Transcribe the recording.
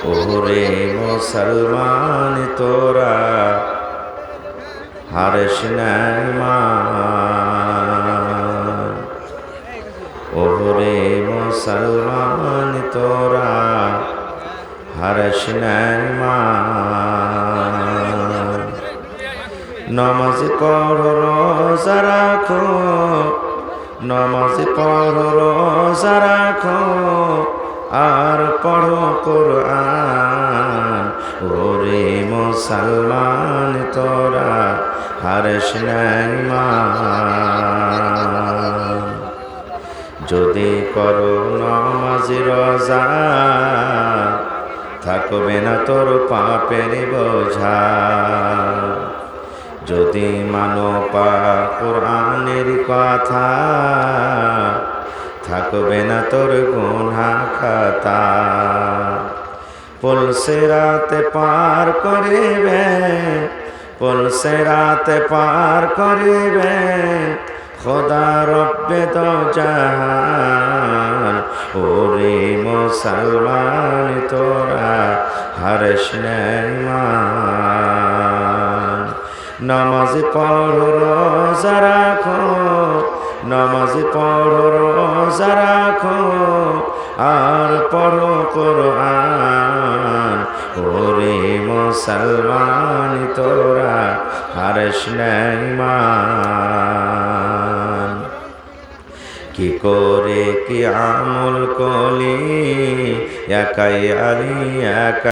ওরে মুসলমান তোরা হারিস না ঈমান। ওরে মুসলমান তোরা হারিস না ঈমান। নামাজ পড়ো রোজা রাখো, নামাজ পড়ো রোজা রাখো, আর পড়ো কোরআন। ওরে মুসলমান তোরা হারিস না ঈমান। যদি করো নামাজ রোজা, থাকবে না তোর পাপের বোঝা। যদি মানো পাক কোরআনের কথা, থাকবে না তোর গুনাহ খাতা। পুলসে রাতে পার করিবে, পুলসে রাতে পার করিবে খোদা রব্বে দো জাহান। ওরে মুসলমান তোরা হারিস না ঈমান। নামাজ পড়ো রোজা রাখো, নামাজ পড়ো রোজা রাখো, আর পড়ো কোরআন। ওরে মুসলমান তোরা হারিস না ঈমান। কি করে কি আমল কলি একাই আলি একা